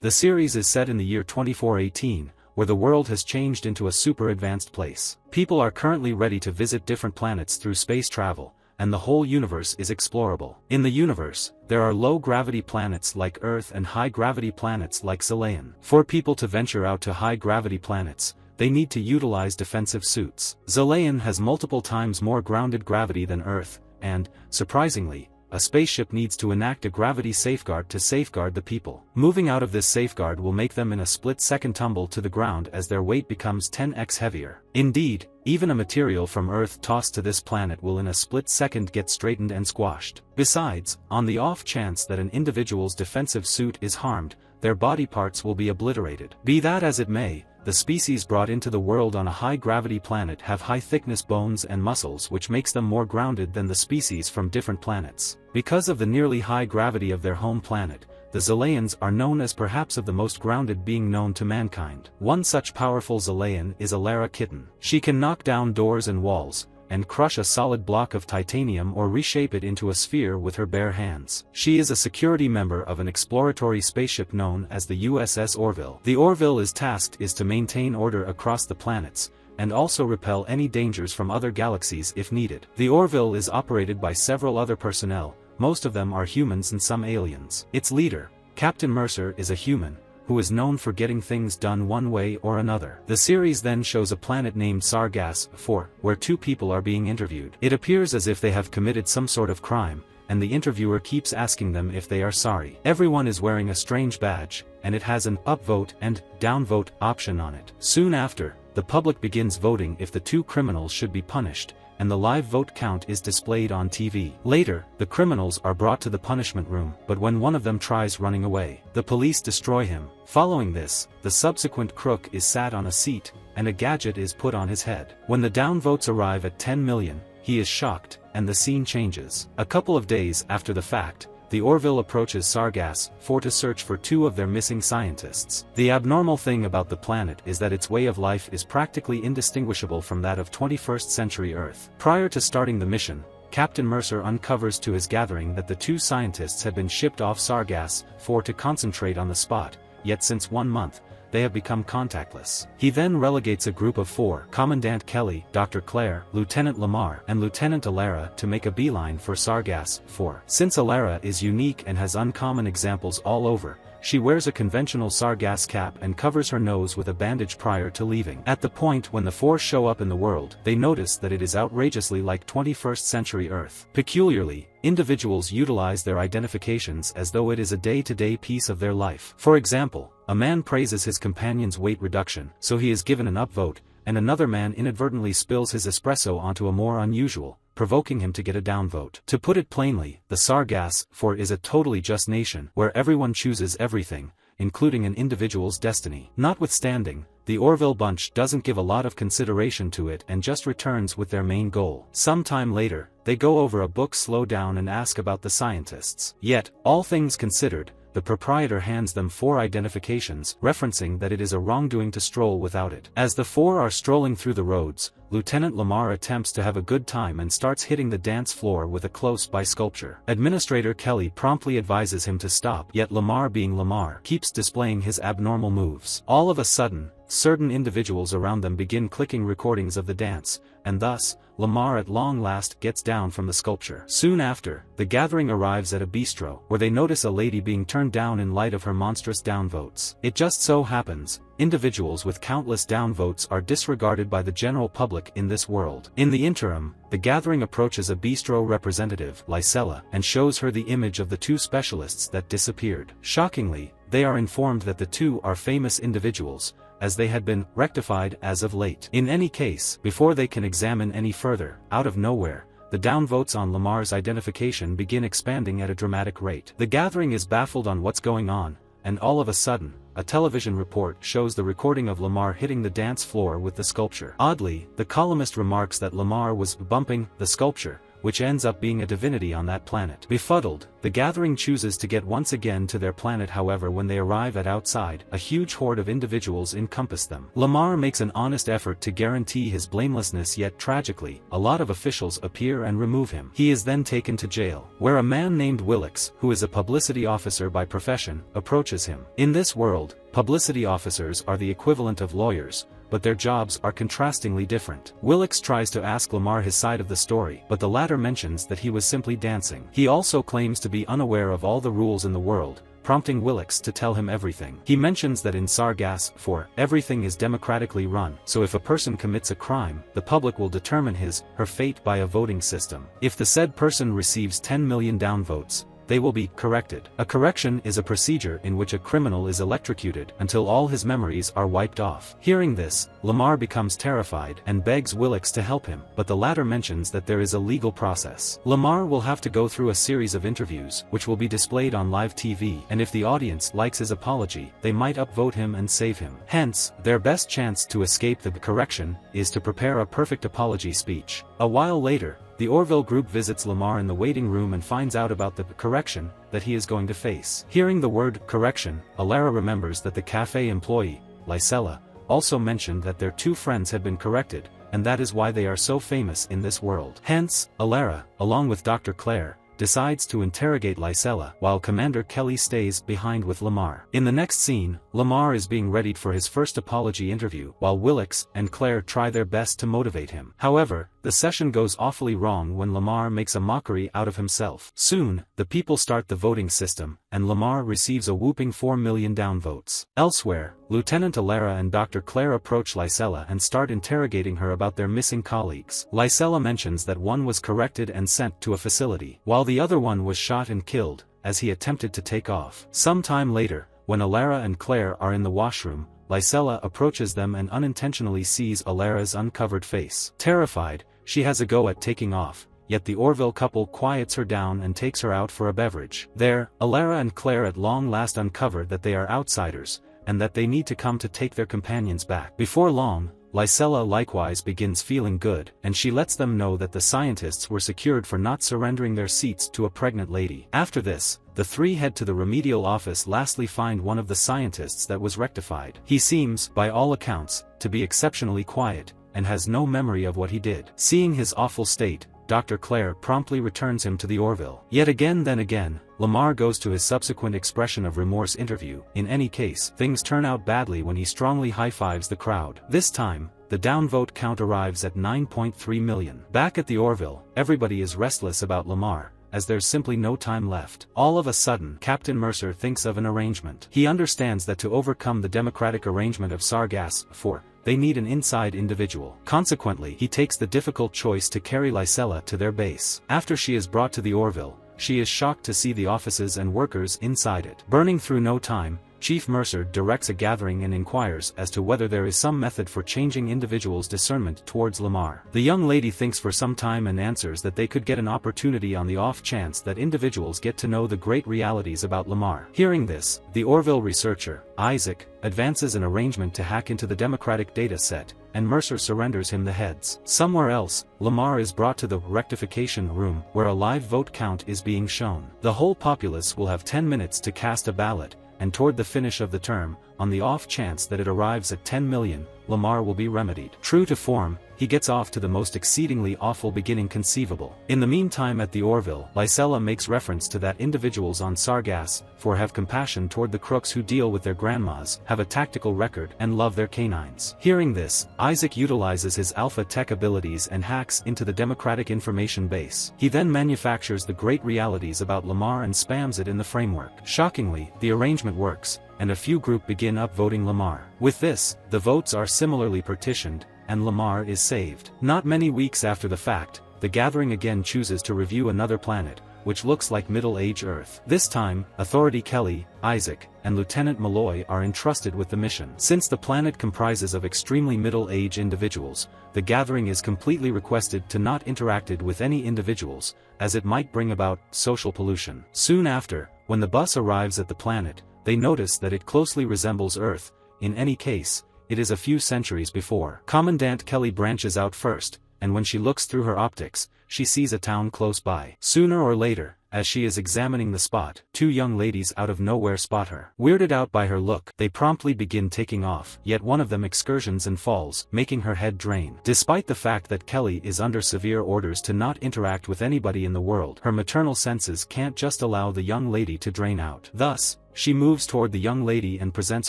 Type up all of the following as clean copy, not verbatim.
The series is set in the year 2418, where the world has changed into a super advanced place. People are currently ready to visit different planets through space travel, and the whole universe is explorable. In the universe, there are low-gravity planets like Earth and high-gravity planets like Zalayan. For people to venture out to high-gravity planets, they need to utilize defensive suits. Zalayan has multiple times more grounded gravity than Earth, and, surprisingly, a spaceship needs to enact a gravity safeguard to safeguard the people. Moving out of this safeguard will make them in a split-second tumble to the ground as their weight becomes 10x heavier. Indeed, even a material from Earth tossed to this planet will in a split second get straightened and squashed. Besides, on the off chance that an individual's defensive suit is harmed, their body parts will be obliterated. Be that as it may, the species brought into the world on a high-gravity planet have high-thickness bones and muscles which makes them more grounded than the species from different planets. Because of the nearly high gravity of their home planet, the Zalayans are known as perhaps of the most grounded being known to mankind. One such powerful Zalayan is Alara Kitten. She can knock down doors and walls, and crush a solid block of titanium or reshape it into a sphere with her bare hands. She is a security member of an exploratory spaceship known as the USS Orville. The Orville is tasked to maintain order across the planets, and also repel any dangers from other galaxies if needed. The Orville is operated by several other personnel, most of them are humans and some aliens. Its leader, Captain Mercer, is a human, who is known for getting things done one way or another. The series then shows a planet named Sargass IV, where two people are being interviewed. It appears as if they have committed some sort of crime, and the interviewer keeps asking them if they are sorry. Everyone is wearing a strange badge, and it has an upvote and downvote option on it. Soon after, the public begins voting if the two criminals should be punished, and the live vote count is displayed on TV. Later, the criminals are brought to the punishment room, but when one of them tries running away, the police destroy him. Following this, the subsequent crook is sat on a seat, and a gadget is put on his head. When the downvotes arrive at 10 million, he is shocked, and the scene changes. A couple of days after the fact, the Orville approaches Sargass IV to search for two of their missing scientists. The abnormal thing about the planet is that its way of life is practically indistinguishable from that of 21st century Earth. Prior to starting the mission, Captain Mercer uncovers to his gathering that the two scientists had been shipped off Sargass IV to concentrate on the spot, yet since 1 month, they have become contactless. He then relegates a group of 4, Commandant Kelly, Dr. Claire, Lieutenant Lamar, and Lieutenant Alara, to make a beeline for Sargass IV. Since Alara is unique and has uncommon examples all over, she wears a conventional Sargass cap and covers her nose with a bandage prior to leaving. At the point when the 4 show up in the world, they notice that it is outrageously like 21st century Earth. Peculiarly, individuals utilize their identifications as though it is a day-to-day piece of their life. For example, a man praises his companion's weight reduction, so he is given an upvote, and another man inadvertently spills his espresso onto a more unusual, provoking him to get a downvote. To put it plainly, the Sargass IV is a totally just nation, where everyone chooses everything, including an individual's destiny. Notwithstanding, the Orville bunch doesn't give a lot of consideration to it and just returns with their main goal. Sometime later, they go over a book, slow down and ask about the scientists. Yet, all things considered, the proprietor hands them 4 identifications, referencing that it is a wrongdoing to stroll without it. As the 4 are strolling through the roads, Lieutenant Lamar attempts to have a good time and starts hitting the dance floor with a close-by sculpture. Administrator Kelly promptly advises him to stop, yet Lamar, being Lamar, keeps displaying his abnormal moves. All of a sudden, certain individuals around them begin clicking recordings of the dance, and thus, Lamar at long last gets down from the sculpture. Soon after, the gathering arrives at a bistro, where they notice a lady being turned down in light of her monstrous downvotes. It just so happens, individuals with countless downvotes are disregarded by the general public in this world. In the interim, the gathering approaches a bistro representative, Lysella, and shows her the image of the 2 specialists that disappeared. Shockingly, they are informed that the 2 are famous individuals, as they had been rectified as of late. In any case, before they can examine any further, out of nowhere, the downvotes on Lamar's identification begin expanding at a dramatic rate. The gathering is baffled on what's going on, and all of a sudden, a television report shows the recording of Lamar hitting the dance floor with the sculpture. Oddly, the columnist remarks that Lamar was bumping the sculpture, which ends up being a divinity on that planet. Befuddled, the gathering chooses to get once again to their planet. However, when they arrive at outside, a huge horde of individuals encompass them. Lamar makes an honest effort to guarantee his blamelessness, yet tragically, a lot of officials appear and remove him. He is then taken to jail, where a man named Willix, who is a publicity officer by profession, approaches him. In this world, publicity officers are the equivalent of lawyers, but their jobs are contrastingly different. Willix tries to ask Lamar his side of the story, but the latter mentions that he was simply dancing. He also claims to be unaware of all the rules in the world, prompting Willix to tell him everything. He mentions that in Sargass 4, everything is democratically run, so if a person commits a crime, the public will determine her fate by a voting system. If the said person receives 10 million downvotes, they will be corrected. A correction is a procedure in which a criminal is electrocuted until all his memories are wiped off. Hearing this, Lamar becomes terrified and begs Willix to help him, but the latter mentions that there is a legal process. Lamar will have to go through a series of interviews, which will be displayed on live TV, and if the audience likes his apology, they might upvote him and save him. Hence, their best chance to escape the correction is to prepare a perfect apology speech. A while later, the Orville group visits Lamar in the waiting room and finds out about the correction that he is going to face. Hearing the word correction, Alara remembers that the cafe employee, Lysella, also mentioned that their two friends had been corrected, and that is why they are so famous in this world. Hence, Alara, along with Dr. Claire, decides to interrogate Lysella, while Commander Kelly stays behind with Lamar. In the next scene, Lamar is being readied for his first apology interview, while Willix and Claire try their best to motivate him. However, the session goes awfully wrong when Lamar makes a mockery out of himself. Soon, the people start the voting system, and Lamar receives a whooping 4 million downvotes. Elsewhere, Lieutenant Alara and Dr. Claire approach Lysella and start interrogating her about their missing colleagues. Lysella mentions that one was corrected and sent to a facility, while the other one was shot and killed, as he attempted to take off. Some time later, when Alara and Claire are in the washroom, Lysella approaches them and unintentionally sees Alara's uncovered face. Terrified, she has a go at taking off, yet the Orville couple quiets her down and takes her out for a beverage. There, Alara and Claire at long last uncover that they are outsiders, and that they need to come to take their companions back. Before long, Lysella likewise begins feeling good, and she lets them know that the scientists were secured for not surrendering their seats to a pregnant lady. After this, the three head to the remedial office. Lastly, find one of the scientists that was rectified. He seems, by all accounts, to be exceptionally quiet, and has no memory of what he did. Seeing his awful state, Dr. Claire promptly returns him to the Orville. Yet again then again, Lamar goes to his subsequent expression of remorse interview. In any case, things turn out badly when he strongly high-fives the crowd. This time, the downvote count arrives at 9.3 million. Back at the Orville, everybody is restless about Lamar, as there's simply no time left. All of a sudden, Captain Mercer thinks of an arrangement. He understands that to overcome the democratic arrangement of Sargass 4, they need an inside individual. Consequently, he takes the difficult choice to carry Lysella to their base. After she is brought to the Orville, she is shocked to see the offices and workers inside it. Burning through no time, Chief Mercer directs a gathering and inquires as to whether there is some method for changing individuals' discernment towards Lamar. The young lady thinks for some time and answers that they could get an opportunity on the off chance that individuals get to know the great realities about Lamar. Hearing this, the Orville researcher, Isaac, advances an arrangement to hack into the democratic data set, and Mercer surrenders him the heads. Somewhere else, Lamar is brought to the rectification room, where a live vote count is being shown. The whole populace will have 10 minutes to cast a ballot, and toward the finish of the term, on the off chance that it arrives at 10 million, Lamar will be remedied. True to form, he gets off to the most exceedingly awful beginning conceivable. In the meantime at the Orville, Lysella makes reference to that individuals on Sargass 4 have compassion toward the crooks who deal with their grandmas, have a tactical record, and love their canines. Hearing this, Isaac utilizes his alpha tech abilities and hacks into the democratic information base. He then manufactures the great realities about Lamar and spams it in the framework. Shockingly, the arrangement works, and a few group begin upvoting Lamar. With this, the votes are similarly partitioned, and Lamar is saved. Not many weeks after the fact, the gathering again chooses to review another planet, which looks like Middle-Age Earth. This time, Authority Kelly, Isaac, and Lieutenant Malloy are entrusted with the mission. Since the planet comprises of extremely middle-aged individuals, the gathering is completely requested to not interact with any individuals, as it might bring about social pollution. Soon after, when the bus arrives at the planet, they notice that it closely resembles Earth. In any case, it is a few centuries before. Commandant Kelly branches out first, and when she looks through her optics, she sees a town close by. Sooner or later, as she is examining the spot, two young ladies out of nowhere spot her. Weirded out by her look, they promptly begin taking off, yet one of them excursions and falls, making her head drain. Despite the fact that Kelly is under severe orders to not interact with anybody in the world, her maternal senses can't just allow the young lady to drain out. Thus, she moves toward the young lady and presents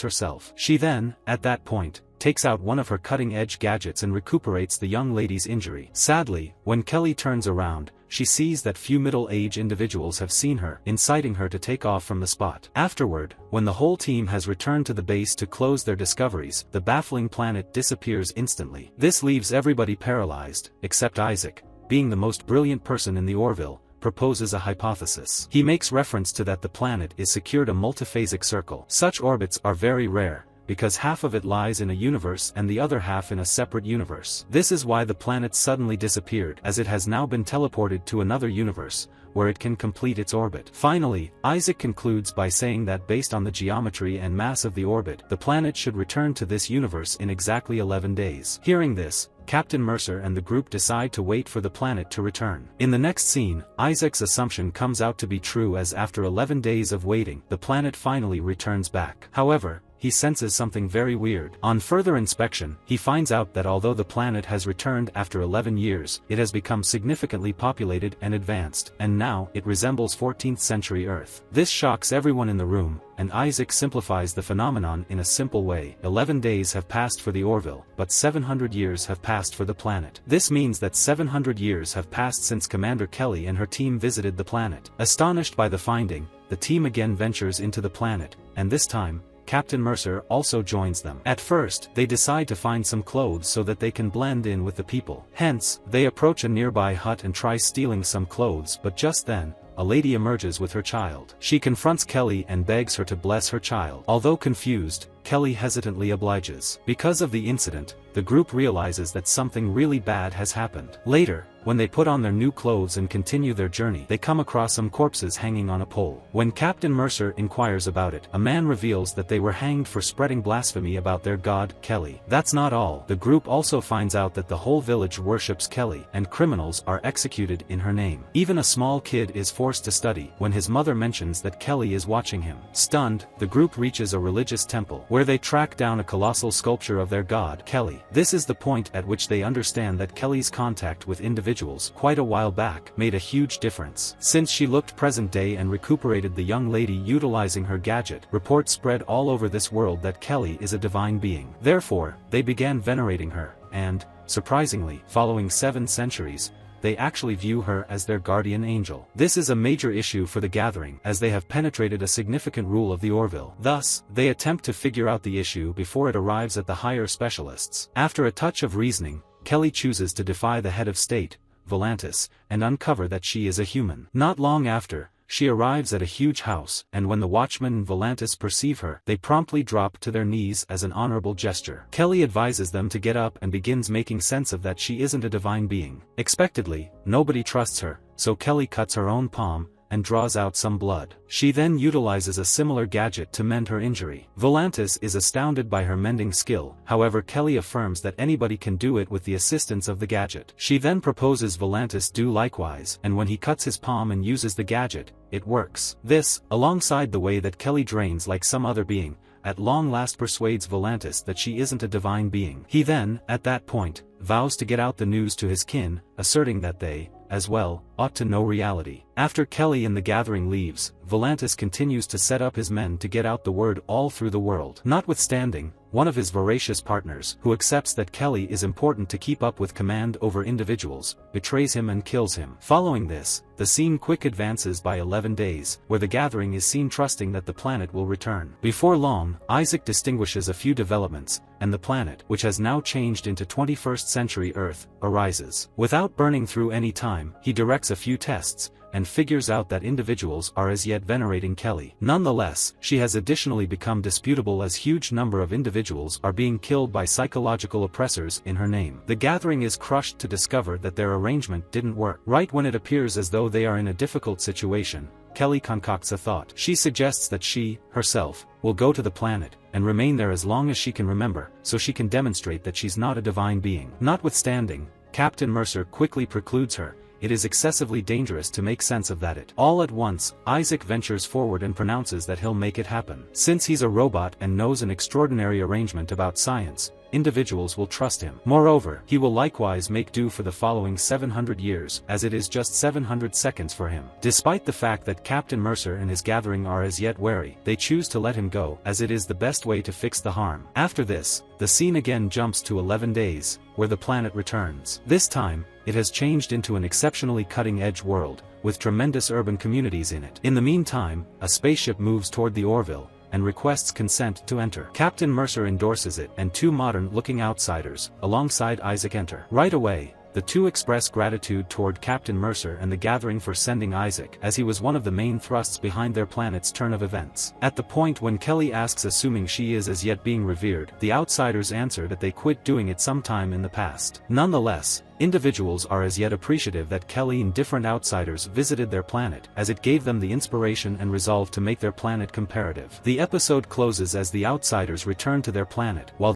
herself. She then, at that point, takes out one of her cutting-edge gadgets and recuperates the young lady's injury. Sadly, when Kelly turns around, she sees that few middle-aged individuals have seen her, inciting her to take off from the spot. Afterward, when the whole team has returned to the base to close their discoveries, the baffling planet disappears instantly. This leaves everybody paralyzed, except Isaac, being the most brilliant person in the Orville, proposes a hypothesis. He makes reference to that the planet is secured a multiphasic circle. Such orbits are very rare, because half of it lies in a universe and the other half in a separate universe. This is why the planet suddenly disappeared, as it has now been teleported to another universe, where it can complete its orbit. Finally, Isaac concludes by saying that based on the geometry and mass of the orbit, the planet should return to this universe in exactly 11 days. Hearing this, Captain Mercer and the group decide to wait for the planet to return. In the next scene, Isaac's assumption comes out to be true, as after 11 days of waiting, the planet finally returns back. However, he senses something very weird. On further inspection, he finds out that although the planet has returned after 11 years, it has become significantly populated and advanced, and now it resembles 14th century Earth. This shocks everyone in the room, and Isaac simplifies the phenomenon in a simple way. 11 days have passed for the Orville, but 700 years have passed for the planet. This means that 700 years have passed since Commander Kelly and her team visited the planet. Astonished by the finding, the team again ventures into the planet, and this time, Captain Mercer also joins them. At first, they decide to find some clothes so that they can blend in with the people. Hence, they approach a nearby hut and try stealing some clothes, but just then, a lady emerges with her child. She confronts Kelly and begs her to bless her child. Although confused, Kelly hesitantly obliges. Because of the incident, the group realizes that something really bad has happened. Later, when they put on their new clothes and continue their journey, they come across some corpses hanging on a pole. When Captain Mercer inquires about it, a man reveals that they were hanged for spreading blasphemy about their god, Kelly. That's not all. The group also finds out that the whole village worships Kelly, and criminals are executed in her name. Even a small kid is forced to study when his mother mentions that Kelly is watching him. Stunned, the group reaches a religious temple, where they track down a colossal sculpture of their god, Kelly. This is the point at which they understand that Kelly's contact with individuals quite a while back made a huge difference. Since she looked present day and recuperated the young lady utilizing her gadget, reports spread all over this world that Kelly is a divine being. Therefore, they began venerating her, and, surprisingly, following 7 centuries, they actually view her as their guardian angel. This is a major issue for the Gathering, as they have penetrated a significant rule of the Orville. Thus, they attempt to figure out the issue before it arrives at the higher specialists. After a touch of reasoning, Kelly chooses to defy the head of state, Volantis, and uncover that she is a human. Not long after, she arrives at a huge house, and when the watchman and Volantis perceive her, they promptly drop to their knees as an honorable gesture. Kelly advises them to get up and begins making sense of that she isn't a divine being. Expectedly, nobody trusts her, so Kelly cuts her own palm, and draws out some blood. She then utilizes a similar gadget to mend her injury. Volantis is astounded by her mending skill, however Kelly affirms that anybody can do it with the assistance of the gadget. She then proposes Volantis do likewise, and when he cuts his palm and uses the gadget, it works. This, alongside the way that Kelly drains like some other being, at long last persuades Volantis that she isn't a divine being. He then, at that point, vows to get out the news to his kin, asserting that they, as well, ought to know reality. After Kelly and the Gathering leaves, Volantis continues to set up his men to get out the word all through the world. Notwithstanding, one of his voracious partners, who accepts that Kelly is important to keep up with command over individuals, betrays him and kills him. Following this, the scene quick advances by 11 days, where the Gathering is seen trusting that the planet will return. Before long, Isaac distinguishes a few developments, and the planet, which has now changed into 21st century Earth, arises. Without burning through any time, he directs a few tests, and figures out that individuals are as yet venerating Kelly. Nonetheless, she has additionally become disputable as huge number of individuals are being killed by psychological oppressors in her name. The Gathering is crushed to discover that their arrangement didn't work. Right when it appears as though they are in a difficult situation, Kelly concocts a thought. She suggests that she, herself, will go to the planet, and remain there as long as she can remember, so she can demonstrate that she's not a divine being. Notwithstanding, Captain Mercer quickly precludes her. It is excessively dangerous to make sense of that. All at once, Isaac ventures forward and pronounces that he'll make it happen. Since he's a robot and knows an extraordinary arrangement about science, individuals will trust him. Moreover, he will likewise make do for the following 700 years, as it is just 700 seconds for him. Despite the fact that Captain Mercer and his gathering are as yet wary, they choose to let him go, as it is the best way to fix the harm. After this, the scene again jumps to 11 days, where the planet returns. This time, it has changed into an exceptionally cutting-edge world, with tremendous urban communities in it. In the meantime, a spaceship moves toward the Orville, and requests consent to enter. Captain Mercer endorses it, and two modern-looking outsiders, alongside Isaac, enter. Right away, the two express gratitude toward Captain Mercer and the gathering for sending Isaac, as he was one of the main thrusts behind their planet's turn of events. At the point when Kelly asks, assuming she is as yet being revered, the outsiders answer that they quit doing it sometime in the past. Nonetheless, individuals are as yet appreciative that Kelly and different outsiders visited their planet, as it gave them the inspiration and resolve to make their planet comparative. The episode closes as the outsiders return to their planet, while